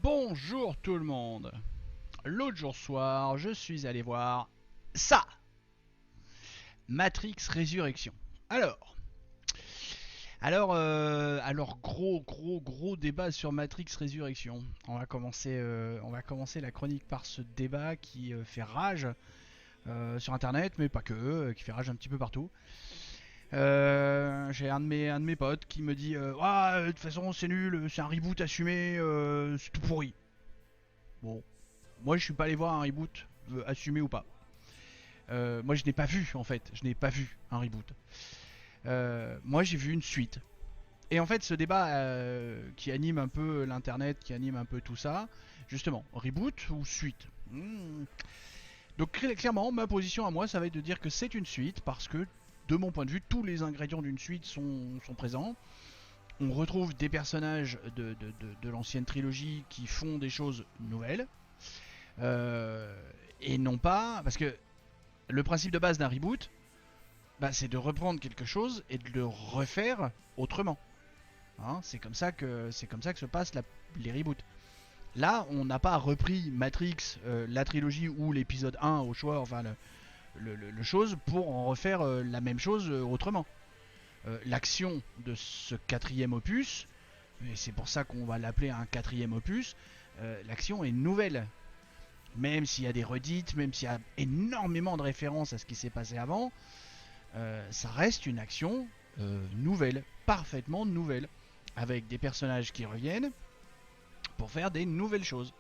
Bonjour tout le monde. L'autre jour soir, je suis allé voir ça, Matrix Résurrection. Alors, alors gros débat sur Matrix Résurrection. On va commencer la chronique par ce débat qui fait rage sur Internet, mais pas que, qui fait rage un petit peu partout. J'ai un de mes potes qui me dit ah, de toute façon c'est nul, c'est un reboot assumé, c'est tout pourri. Bon, moi je suis pas allé voir un reboot, assumé ou pas. Moi je n'ai pas vu en fait, je n'ai pas vu un reboot. Moi j'ai vu une suite. Et en fait ce débat qui anime un peu l'internet, qui anime un peu tout ça, justement, reboot ou suite. Donc clairement ma position à moi ça va être de dire que c'est une suite parce que de mon point de vue tous les ingrédients d'une suite sont présents. On retrouve des personnages de l'ancienne trilogie qui font des choses nouvelles. Euh, et non pas parce que le principe de base d'un reboot, bah, c'est de reprendre quelque chose et de le refaire autrement. Hein, c'est comme ça que se passent les reboots. Là, on n'a pas repris Matrix, la trilogie ou l'épisode 1 au choix, enfin le chose, pour en refaire la même chose autrement. L'action de ce quatrième opus, et c'est pour ça qu'on va l'appeler un quatrième opus, l'action est nouvelle. Même s'il y a des redites, même s'il y a énormément de références à ce qui s'est passé avant, ça reste une action nouvelle, parfaitement nouvelle, avec des personnages qui reviennent pour faire des nouvelles choses.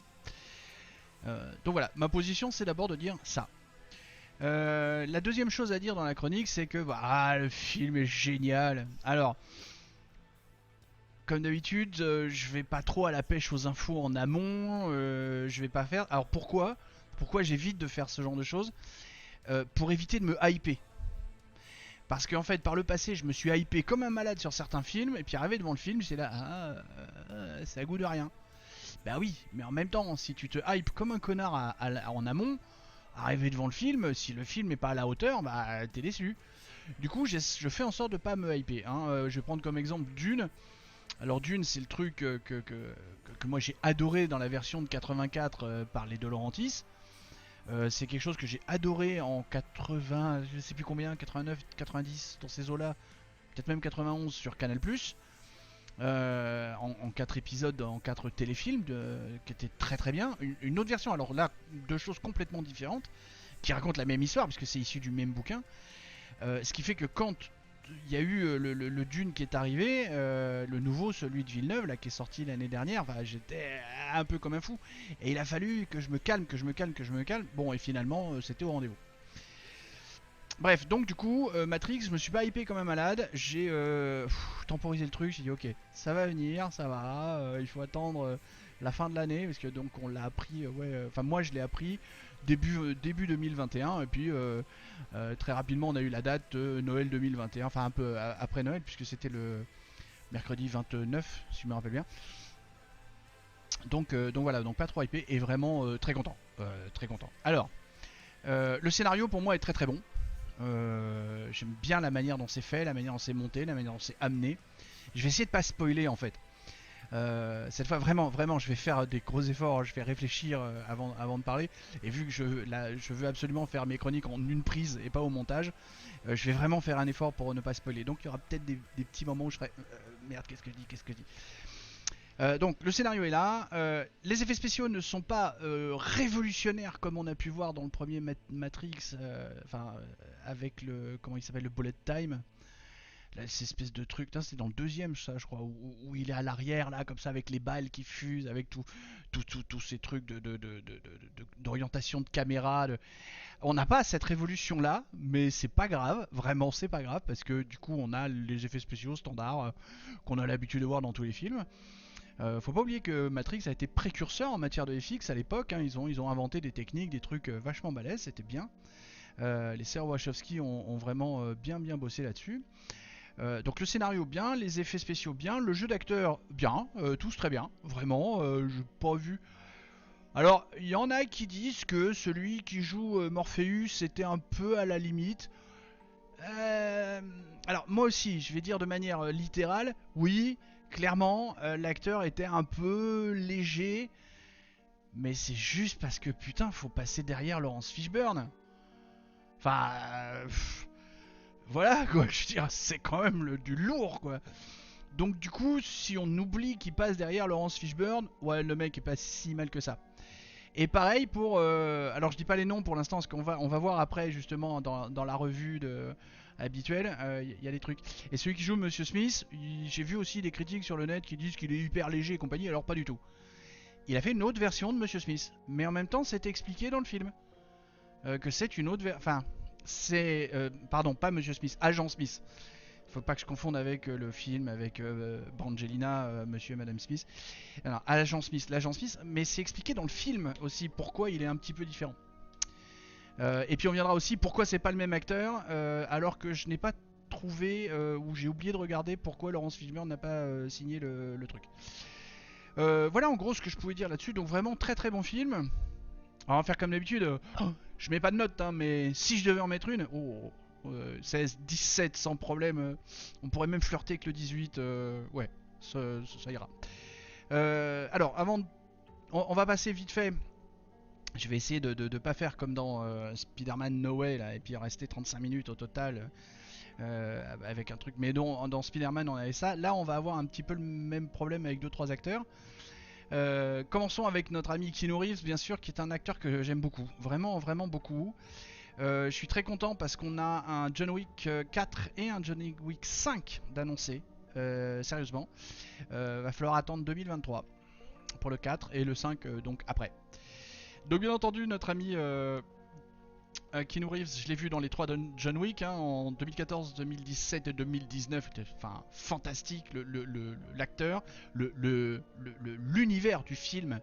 Donc voilà, ma position c'est d'abord de dire ça. La deuxième chose à dire dans la chronique, c'est que bah, le film est génial. Alors, comme d'habitude, je vais pas trop à la pêche aux infos en amont. Je vais pas faire. Alors pourquoi j'évite de faire ce genre de choses? Pour éviter de me hyper. Parce qu'en fait, par le passé, je me suis hypé comme un malade sur certains films, et puis arrivé devant le film, c'est là, ça a goût de rien. Bah oui, mais en même temps, si tu te hype comme un connard en amont, arrivé devant le film, si le film n'est pas à la hauteur, bah t'es déçu. Du coup, je fais en sorte de pas me hyper. Hein. Je vais prendre comme exemple Dune. Alors Dune, c'est le truc que moi j'ai adoré dans la version de 84 par les De Laurentiis. C'est quelque chose que j'ai adoré en 80, je sais plus combien, 89, 90, dans ces eaux-là, peut-être même 91 sur Canal+. En 4 épisodes, en 4 téléfilms, qui étaient très très bien. Une autre version, alors là, deux choses complètement différentes, qui racontent la même histoire, puisque c'est issu du même bouquin. Ce qui fait que quand il y a eu le Dune qui est arrivé, le nouveau, celui de Villeneuve, là, qui est sorti l'année dernière, enfin, j'étais un peu comme un fou. Et il a fallu que je me calme, que je me calme, que je me calme. Bon, et finalement, c'était au rendez-vous. Bref, donc du coup, Matrix, je me suis pas hypé comme un malade. J'ai temporisé le truc, j'ai dit ok, ça va venir, ça va. Il faut attendre la fin de l'année, parce que donc on l'a appris, enfin moi je l'ai appris début 2021, et puis très rapidement on a eu la date Noël 2021, enfin un peu après Noël, puisque c'était le mercredi 29, si je me rappelle bien. Donc voilà, donc pas trop hypé, et vraiment très content. Très content. Alors, le scénario pour moi est très très bon. J'aime bien la manière dont c'est fait, la manière dont c'est monté, la manière dont c'est amené. Je vais essayer de pas spoiler en fait. Cette fois vraiment je vais faire des gros efforts, je vais réfléchir avant de parler. Et vu que je veux absolument faire mes chroniques en une prise et pas au montage, je vais vraiment faire un effort pour ne pas spoiler. Donc il y aura peut-être des petits moments où je ferai merde, qu'est-ce que je dis. Donc le scénario est là. Les effets spéciaux ne sont pas révolutionnaires comme on a pu voir dans le premier Matrix, avec le comment il s'appelle, le bullet time. Là, cette espèce de truc, c'est dans le deuxième ça je crois, où il est à l'arrière là comme ça avec les balles qui fusent, avec tous ces trucs d'orientation de caméra. On n'a pas cette révolution là, mais c'est pas grave, vraiment c'est pas grave parce que du coup on a les effets spéciaux standards qu'on a l'habitude de voir dans tous les films. Faut pas oublier que Matrix a été précurseur en matière de FX à l'époque. Hein. Ils ont inventé des techniques, des trucs vachement balèzes, c'était bien. Les sœurs Wachowski ont vraiment bien bossé là-dessus. Donc le scénario bien, les effets spéciaux bien, le jeu d'acteur bien, tous très bien, vraiment. J'ai pas vu. Alors il y en a qui disent que celui qui joue Morpheus était un peu à la limite. Alors moi aussi, je vais dire de manière littérale, oui, clairement, l'acteur était un peu léger, mais c'est juste parce que putain, faut passer derrière Laurence Fishburne. Enfin, voilà quoi, je veux dire, c'est quand même du lourd quoi. Donc du coup, si on oublie qu'il passe derrière Laurence Fishburne, ouais, le mec est pas si mal que ça. Et pareil pour, alors je dis pas les noms pour l'instant, parce qu'on va voir après justement dans la revue habituelle, il y a des trucs. Et celui qui joue Monsieur Smith, j'ai vu aussi des critiques sur le net qui disent qu'il est hyper léger et compagnie, alors pas du tout. Il a fait une autre version de Monsieur Smith, mais en même temps c'est expliqué dans le film que c'est une autre version. Enfin, c'est pardon, pas Monsieur Smith, Agent Smith. Faut pas que je confonde avec le film avec Brangelina, Monsieur et Madame Smith. Alors, l'agent Smith, mais c'est expliqué dans le film aussi pourquoi il est un petit peu différent. Et puis on viendra aussi pourquoi c'est pas le même acteur, alors que je n'ai pas trouvé ou j'ai oublié de regarder pourquoi Laurence Fishburne n'a pas signé le truc. Voilà en gros ce que je pouvais dire là-dessus. Donc vraiment très très bon film. Alors, on va faire comme d'habitude. Je mets pas de note, hein, mais si je devais en mettre une, 16, 17 sans problème. On pourrait même flirter avec le 18. Ouais, ça ira. Alors, on va passer vite fait. Je vais essayer de pas faire comme dans Spider-Man No Way là, et puis rester 35 minutes au total avec un truc. Mais dans Spider-Man on avait ça. Là, on va avoir un petit peu le même problème avec 2-3 acteurs. Commençons avec notre ami Keanu Reeves, bien sûr, qui est un acteur que j'aime beaucoup. Vraiment, vraiment beaucoup. Je suis très content parce qu'on a un John Wick 4 et un John Wick 5 d'annoncer. Sérieusement. Va falloir attendre 2023 pour le 4 et le 5 donc après. Donc bien entendu notre ami Keanu Reeves, je l'ai vu dans les 3 John Wick hein, en 2014, 2017 et 2019, c'était fantastique l'acteur, l'univers du film.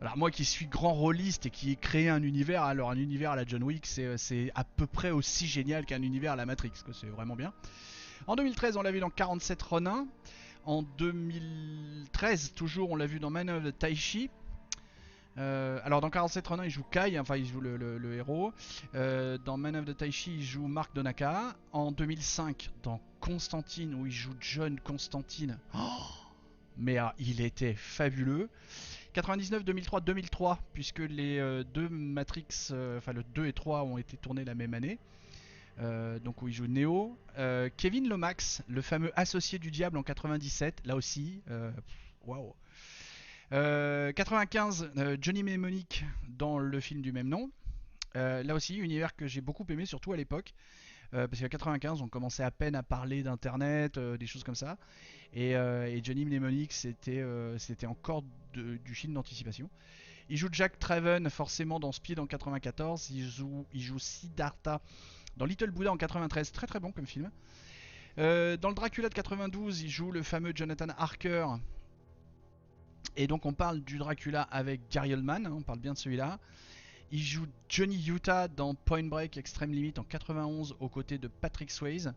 Alors moi qui suis grand rôliste et qui ai créé un univers, alors un univers à la John Wick c'est à peu près aussi génial qu'un univers à la Matrix, que c'est vraiment bien. En 2013 on l'a vu dans 47 Ronin, en 2013 toujours on l'a vu dans Man of the Taichi. Alors dans 47 Ronin il joue Kai, enfin il joue le héros. Dans Man of the Taichi il joue Mark Donaka. En 2005 dans Constantine où il joue John Constantine. Mais il était fabuleux. 99, 2003, 2003 puisque les deux Matrix, enfin le 2 et 3 ont été tournés la même année. Donc où il joue Neo. Kevin Lomax, le fameux associé du diable en 97, là aussi. Waouh. 95, Johnny Mnemonic dans le film du même nom. Là aussi, univers que j'ai beaucoup aimé, surtout à l'époque. Parce qu'à 95, on commençait à peine à parler d'internet, des choses comme ça. Et Johnny Mnemonic, c'était encore du film d'anticipation. Il joue Jack Traven, forcément dans Speed en 94. Il joue Siddhartha dans Little Buddha en 93. Très très bon comme film. Dans le Dracula de 92, il joue le fameux Jonathan Harker. Et donc on parle du Dracula avec Gary Oldman, hein, on parle bien de celui-là. Il joue Johnny Utah dans Point Break Extreme Limit en 91 aux côtés de Patrick Swayze.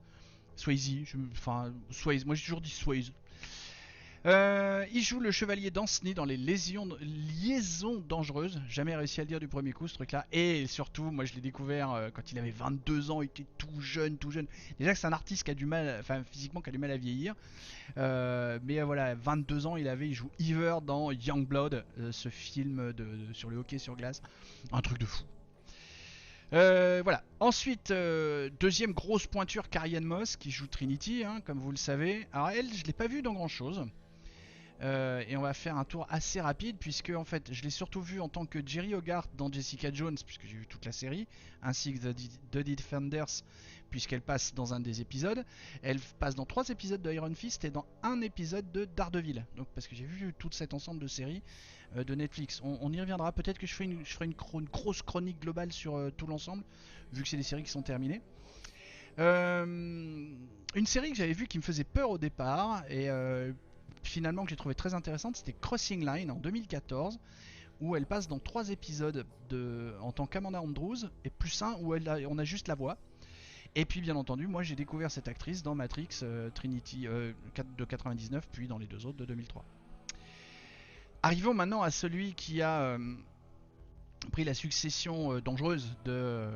Swayze, moi j'ai toujours dit Swayze. Il joue le chevalier Danceny dans les liaisons dangereuses. Jamais réussi à le dire du premier coup ce truc là. Et surtout, moi je l'ai découvert quand il avait 22 ans, il était tout jeune. Déjà que c'est un artiste qui a du mal, enfin physiquement qui a du mal à vieillir. Mais voilà, 22 ans il joue Ever dans Youngblood, ce film sur le hockey sur glace. Un truc de fou. Voilà. Ensuite, deuxième grosse pointure, Carrie Ann Moss qui joue Trinity, hein, comme vous le savez. Alors elle, je l'ai pas vue dans grand chose. Et on va faire un tour assez rapide puisque en fait je l'ai surtout vu en tant que Jerry Hogarth dans Jessica Jones puisque j'ai vu toute la série, ainsi que The Defenders puisqu'elle passe dans un des épisodes. Elle passe dans 3 épisodes de Iron Fist et dans un épisode de Daredevil. Donc parce que j'ai vu tout cet ensemble de séries de Netflix. On y reviendra, peut-être que je ferai une grosse chronique globale sur tout l'ensemble vu que c'est des séries qui sont terminées. Une série que j'avais vue qui me faisait peur au départ et finalement que j'ai trouvé très intéressante, c'était Crossing Line en 2014 où elle passe dans 3 épisodes en tant qu'Amanda Andrews et plus un où on a juste la voix. Et puis bien entendu moi j'ai découvert cette actrice dans Matrix Trinity de 99 puis dans les 2 autres de 2003. Arrivons maintenant à celui qui a pris la succession dangereuse de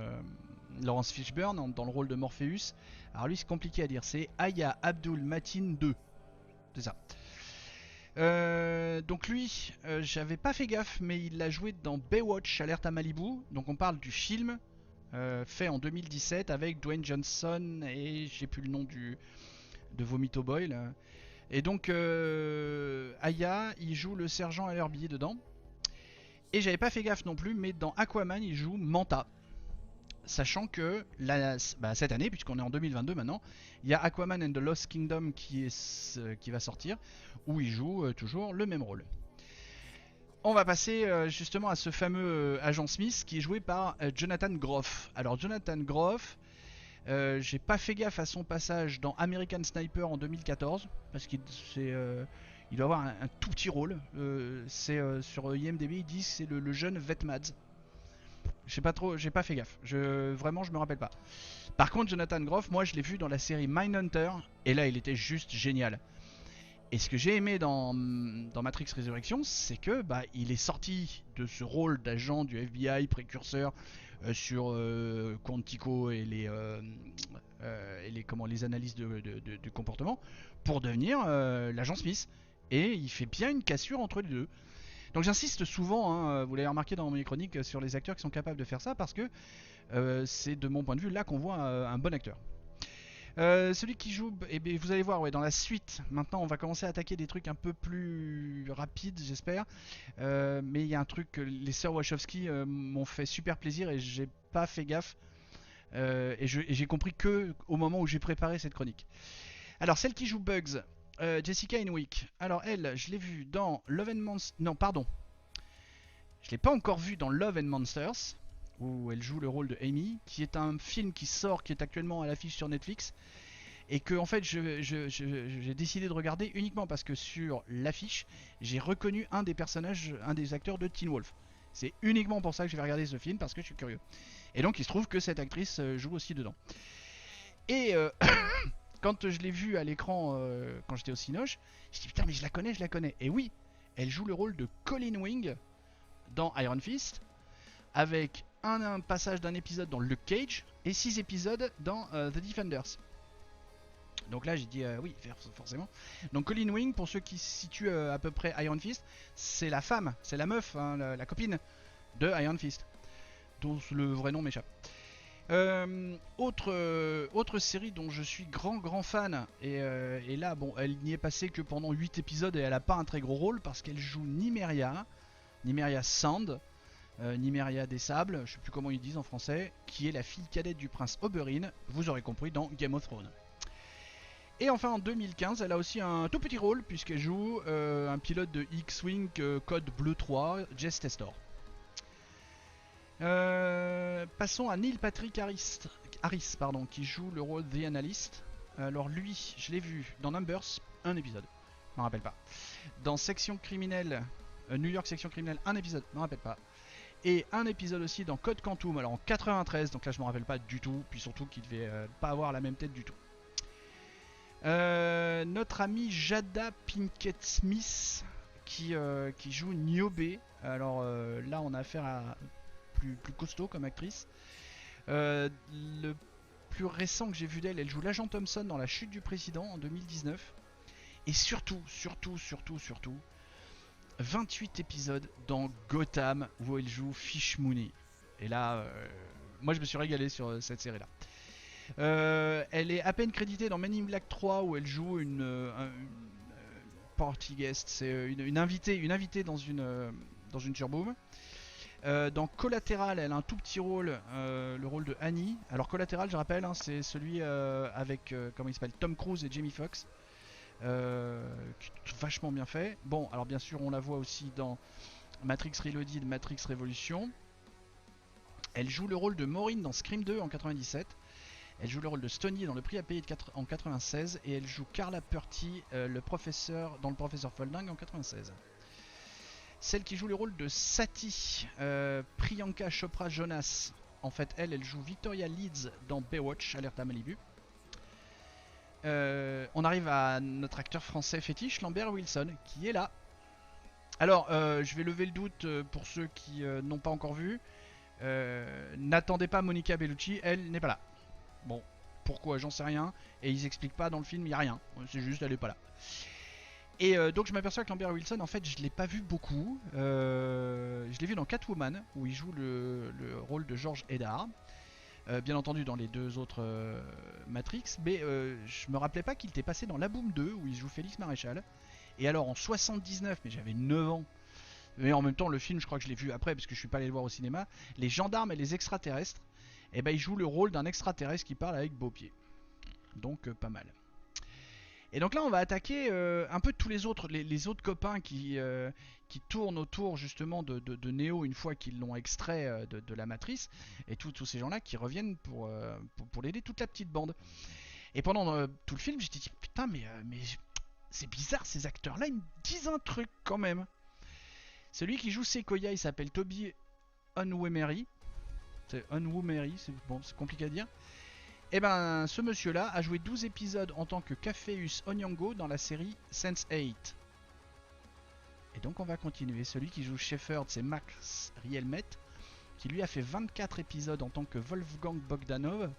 Laurence Fishburne dans le rôle de Morpheus. Alors lui c'est compliqué à dire, c'est Aya Abdul Mateen II. c'est ça. Donc lui, j'avais pas fait gaffe, mais il l'a joué dans Baywatch, Alerte à Malibu. Donc on parle du film fait en 2017 avec Dwayne Johnson et j'ai plus le nom de Vomito Boy là. Et donc Aya, il joue le sergent à l'herbier dedans. Et j'avais pas fait gaffe non plus, mais dans Aquaman, il joue Manta. Sachant que cette année, puisqu'on est en 2022 maintenant, il y a Aquaman and the Lost Kingdom qui va sortir, où il joue toujours le même rôle. On va passer justement à ce fameux agent Smith qui est joué par Jonathan Groff. Alors Jonathan Groff, j'ai pas fait gaffe à son passage dans American Sniper en 2014, parce qu'il il doit avoir un tout petit rôle. Sur IMDb, ils disent que c'est le jeune Vetmads. Je sais pas trop, j'ai pas fait gaffe. Vraiment, je me rappelle pas. Par contre, Jonathan Groff, moi, je l'ai vu dans la série Mindhunter, et là, il était juste génial. Et ce que j'ai aimé dans Matrix Resurrection, c'est que il est sorti de ce rôle d'agent du FBI précurseur sur Quantico et les analyses de comportement pour devenir l'agent Smith. Et il fait bien une cassure entre les deux. Donc j'insiste souvent, hein, vous l'avez remarqué dans mes chroniques, sur les acteurs qui sont capables de faire ça, parce que c'est de mon point de vue là qu'on voit un bon acteur. Celui qui joue, vous allez voir, ouais, dans la suite, maintenant on va commencer à attaquer des trucs un peu plus rapides, j'espère. Mais il y a un truc que les sœurs Wachowski m'ont fait super plaisir et j'ai pas fait gaffe. Et j'ai compris que au moment où j'ai préparé cette chronique. Alors celle qui joue Bugs, Jessica Henwick. Alors elle, je l'ai vue dans Love and Monsters. Non, pardon. Je l'ai pas encore vue dans Love and Monsters, où elle joue le rôle de Amy, qui est un film qui sort, qui est actuellement à l'affiche sur Netflix, et que en fait j'ai décidé de regarder uniquement parce que sur l'affiche, j'ai reconnu un des personnages, un des acteurs de Teen Wolf. C'est uniquement pour ça que je vais regarder ce film, parce que je suis curieux. Et donc il se trouve que cette actrice joue aussi dedans. Et quand je l'ai vue à l'écran, quand j'étais au Cinoche, je me dis putain mais je la connais. Et oui, elle joue le rôle de Colleen Wing dans Iron Fist, avec un passage d'un épisode dans Luke Cage et 6 épisodes dans The Defenders. Donc là j'ai dit oui, forcément. Donc Colleen Wing, pour ceux qui situent à peu près Iron Fist, c'est la femme, c'est la meuf, hein, la copine de Iron Fist, dont le vrai nom m'échappe. Autre série dont je suis grand fan, et là bon, elle n'y est passée que pendant 8 épisodes et elle a pas un très gros rôle parce qu'elle joue Nymeria Sand, Nymeria des Sables, je sais plus comment ils disent en français, qui est la fille cadette du prince Oberyn, vous aurez compris, dans Game of Thrones. Et enfin en 2015, elle a aussi un tout petit rôle puisqu'elle joue un pilote de X-Wing Code Bleu 3, Jess Testor. Passons à Neil Patrick Harris, qui joue le rôle de The Analyst. Alors lui, je l'ai vu dans Numbers, un épisode, je m'en rappelle pas. Dans Section Criminelle, New York Section Criminelle, un épisode, je m'en rappelle pas. Et un épisode aussi dans Code Quantum, alors en 93, donc là je m'en rappelle pas du tout, puis surtout qu'il devait pas avoir la même tête du tout. Notre amie Jada Pinkett Smith qui joue Niobe. Alors là on a affaire à plus costaud comme actrice. Le plus récent que j'ai vu d'elle, elle joue l'agent Thompson dans La Chute du Président en 2019. Et surtout 28 épisodes dans Gotham où elle joue Fish Mooney. Et là, moi je me suis régalé sur cette série là. Elle est à peine créditée dans Men in Black 3 où elle joue une party guest, c'est une invitée dans une surboom. Dans Collateral, elle a un tout petit rôle, le rôle de Annie. Alors Collateral, je rappelle, hein, c'est celui avec comment il s'appelle, Tom Cruise et Jamie Foxx, qui est vachement bien fait. Bon, alors bien sûr, on la voit aussi dans Matrix Reloaded, Matrix Revolution. Elle joue le rôle de Maureen dans Scream 2 en 97. Elle joue le rôle de Stony dans Le Prix à payer en 96. Et elle joue Carla Purty, le professeur dans Le Professeur Folding en 96. Celle qui joue le rôle de Sati, Priyanka Chopra Jonas. En fait, elle joue Victoria Leeds dans Baywatch, Alerte à Malibu. On arrive à notre acteur français fétiche, Lambert Wilson, qui est là. Alors, je vais lever le doute pour ceux qui n'ont pas encore vu. N'attendez pas Monica Bellucci, elle n'est pas là. Bon, pourquoi, j'en sais rien. Et ils expliquent pas dans le film, il n'y a rien. C'est juste, elle n'est pas là. Et donc je m'aperçois que Lambert Wilson, en fait, je l'ai pas vu beaucoup. Je l'ai vu dans Catwoman, où il joue le rôle de George Eddard. Bien entendu dans les deux autres Matrix, mais je me rappelais pas qu'il était passé dans La Boom 2, où il joue Félix Maréchal. Et alors en 79, mais j'avais 9 ans, mais en même temps le film je crois que je l'ai vu après parce que je suis pas allé le voir au cinéma, Les Gendarmes et les Extraterrestres, et ben il joue le rôle d'un extraterrestre qui parle avec Beaupied. Donc pas mal. Et donc là on va attaquer un peu tous les autres copains qui tournent autour justement de Neo une fois qu'ils l'ont extrait de la matrice, et tous ces gens là qui reviennent pour l'aider, toute la petite bande. Et pendant tout le film j'étais dit putain mais c'est bizarre, ces acteurs là ils me disent un truc quand même. Celui qui joue Sequoia il s'appelle Toby Onwumeri. C'est Onwumeri, c'est compliqué à dire. Et ben ce monsieur là a joué 12 épisodes en tant que Cafeus Onyango dans la série Sense8. Et donc on va continuer. Celui qui joue Shepherd c'est Max Rielmet, qui lui a fait 24 épisodes en tant que Wolfgang Bogdanov.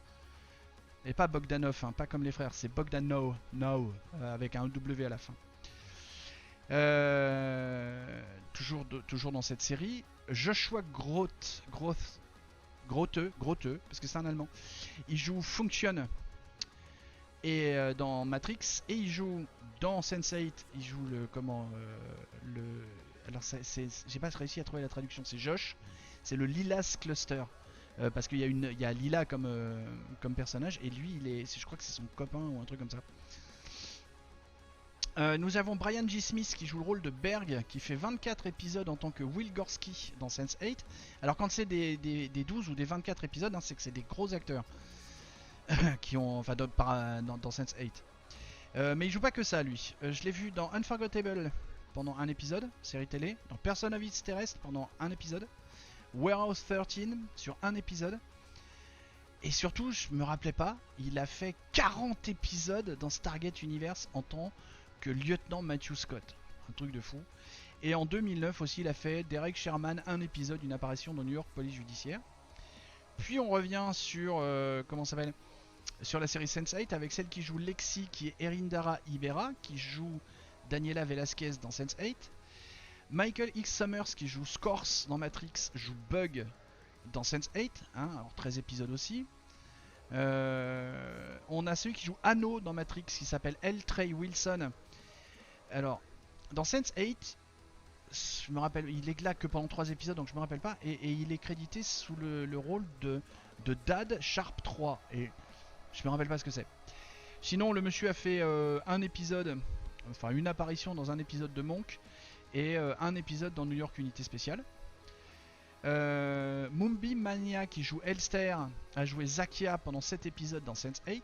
Et pas Bogdanov, hein, pas comme les frères, c'est Bogdanov, no, avec un W à la fin. Toujours dans cette série. Joshua Groth, parce que c'est un allemand. Il joue Function et dans Matrix, et il joue dans Sense8. Il joue alors j'ai pas réussi à trouver la traduction. C'est Josh. C'est le Lilas Cluster. Parce qu'il y a Lila comme personnage, et lui je crois que c'est son copain ou un truc comme ça. Nous avons Brian G. Smith qui joue le rôle de Berg, qui fait 24 épisodes en tant que Will Gorski dans Sense8. Alors quand c'est des 12 ou des 24 épisodes, hein, c'est que c'est des gros acteurs qui ont, enfin, dans Sense8. Mais il joue pas que ça lui. Je l'ai vu dans Unforgettable pendant un épisode, série télé, dans Person of Interest pendant un épisode, Warehouse 13 sur un épisode. Et surtout, je me rappelais pas, il a fait 40 épisodes dans Stargate Universe en tant que lieutenant Matthew Scott. Un truc de fou. Et en 2009 aussi, il a fait Derek Sherman, un épisode, une apparition dans New York Police Judiciaire. Puis on revient sur sur la série Sense8 avec celle qui joue Lexi, qui est Erindara Ibera, qui joue Daniela Velasquez dans Sense8. Michael X Summers qui joue Scorse dans Matrix, joue Bug dans Sense8, hein, alors 13 épisodes aussi. On a celui qui joue Anno dans Matrix qui s'appelle L. Trey Wilson. Alors, dans Sense8, je me rappelle, il est là que pendant 3 épisodes, donc je me rappelle pas, et il est crédité sous le rôle de Dad Sharp 3, et je me rappelle pas ce que c'est. Sinon, le monsieur a fait un épisode, enfin une apparition dans un épisode de Monk, et un épisode dans New York Unité Spéciale. Mumbi Mania qui joue Elster a joué Zakia pendant 7 épisodes dans Sense8.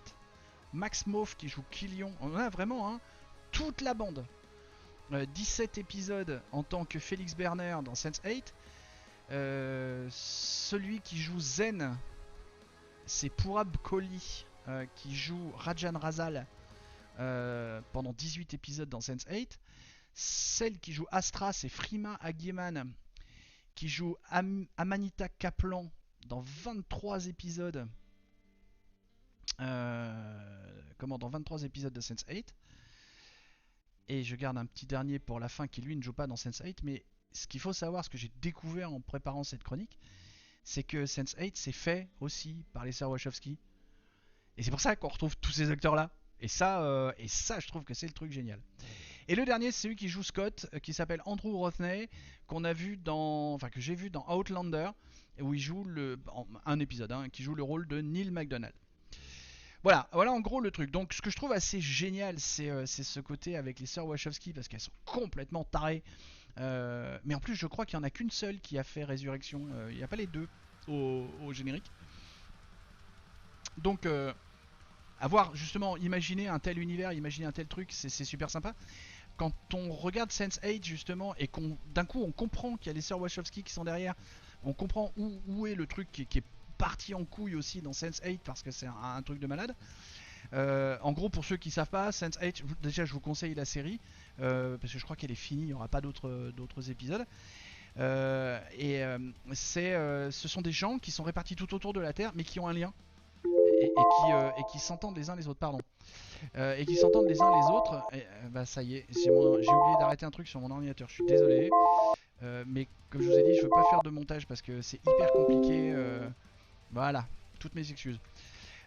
Max Mauve qui joue Killion. On a vraiment hein, toute la bande. 17 épisodes en tant que Félix Berner dans Sense8. Celui qui joue Zen, c'est Purab Kohli qui joue Rajan Razal pendant 18 épisodes dans Sense8. Celle qui joue Astra, c'est Frima Agyeman qui joue Amanita Kaplan dans 23 épisodes. Dans 23 épisodes de Sense8. Et je garde un petit dernier pour la fin qui lui ne joue pas dans Sense8. Mais ce qu'il faut savoir, ce que j'ai découvert en préparant cette chronique, c'est que Sense8 c'est fait aussi par les sœurs Wachowski. Et c'est pour ça qu'on retrouve tous ces acteurs là. Et ça je trouve que c'est le truc génial. Et le dernier, c'est celui qui joue Scott, qui s'appelle Andrew Rothney, que j'ai vu dans Outlander, où il joue un épisode, hein, qui joue le rôle de Neil MacDonald. Voilà en gros le truc. Donc ce que je trouve assez génial, c'est ce côté avec les sœurs Wachowski, parce qu'elles sont complètement tarées. Mais en plus, je crois qu'il n'y en a qu'une seule qui a fait Résurrection. Il n'y a pas les deux au générique. Donc avoir justement imaginé un tel univers, imaginer un tel truc, c'est super sympa. Quand on regarde Sense8 justement, et d'un coup on comprend qu'il y a les sœurs Wachowski qui sont derrière, on comprend où est le truc qui est parti en couille aussi dans Sense8, parce que c'est un truc de malade. En gros, pour ceux qui savent pas, Sense8, déjà je vous conseille la série, parce que je crois qu'elle est finie, il n'y aura pas d'autres épisodes. Ce sont des gens qui sont répartis tout autour de la Terre, mais qui ont un lien. et qui s'entendent les uns les autres, pardon. Et qui s'entendent les uns les autres. Et, bah ça y est, j'ai oublié d'arrêter un truc sur mon ordinateur, je suis désolé. Mais comme je vous ai dit, je veux pas faire de montage parce que c'est hyper compliqué. Voilà, toutes mes excuses.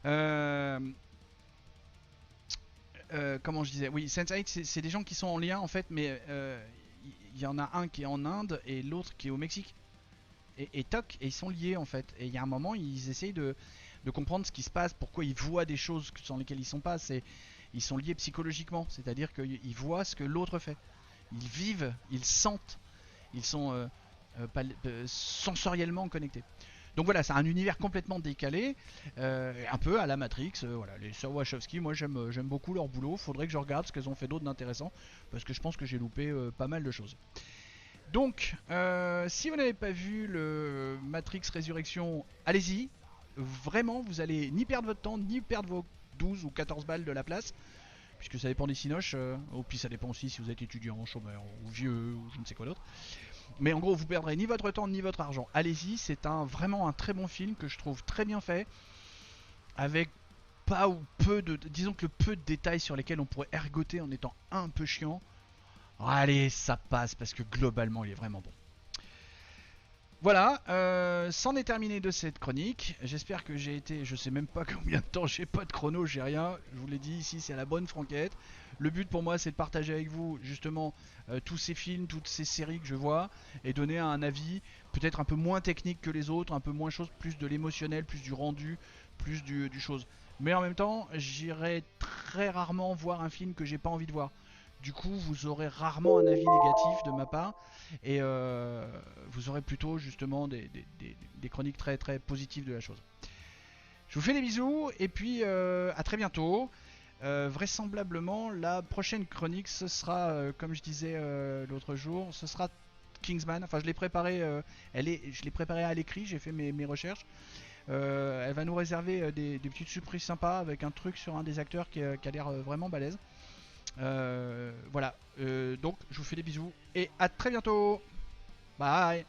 Euh, comment je disais, oui, Sense8 c'est des gens qui sont en lien en fait, mais il y en a un qui est en Inde et l'autre qui est au Mexique. Et toc, et ils sont liés en fait. Et il y a un moment, ils essayent de comprendre ce qui se passe, pourquoi ils voient des choses sans lesquelles ils sont pas. Ils sont liés psychologiquement, c'est-à-dire qu'ils voient ce que l'autre fait. Ils vivent, ils sentent, ils sont sensoriellement connectés. Donc voilà, c'est un univers complètement décalé, un peu à la Matrix. Voilà, les sœurs Wachowski, moi j'aime beaucoup leur boulot. Faudrait que je regarde ce qu'elles ont fait d'autre d'intéressant, parce que je pense que j'ai loupé pas mal de choses. Donc, si vous n'avez pas vu le Matrix Résurrection, allez-y. Vraiment, vous allez ni perdre votre temps, ni perdre vos 12 ou 14 balles de la place, puisque ça dépend des cinoches. Ou puis ça dépend aussi si vous êtes étudiant, chômeur, ou vieux, ou je ne sais quoi d'autre. Mais en gros, vous perdrez ni votre temps, ni votre argent. Allez-y, c'est vraiment un très bon film que je trouve très bien fait, avec pas ou peu de... Disons que le peu de détails sur lesquels on pourrait ergoter en étant un peu chiant. Allez, ça passe, parce que globalement, il est vraiment bon. Voilà, c'en est terminé de cette chronique. J'espère que j'ai été, je sais même pas combien de temps, j'ai pas de chrono, j'ai rien. Je vous l'ai dit ici, c'est à la bonne franquette. Le but pour moi, c'est de partager avec vous justement tous ces films, toutes ces séries que je vois et donner un avis peut-être un peu moins technique que les autres, un peu moins chose, plus de l'émotionnel, plus du rendu, plus du chose. Mais en même temps, j'irai très rarement voir un film que j'ai pas envie de voir. Du coup, vous aurez rarement un avis négatif de ma part et vous aurez plutôt justement des chroniques très très positives de la chose. Je vous fais des bisous et puis à très bientôt. Vraisemblablement, la prochaine chronique, ce sera, comme je disais l'autre jour, ce sera Kingsman. Enfin, je l'ai préparé, je l'ai préparé à l'écrit, j'ai fait mes recherches. Elle va nous réserver des petites surprises sympas avec un truc sur un des acteurs qui a l'air vraiment balèze. Voilà, donc je vous fais des bisous et à très bientôt. Bye.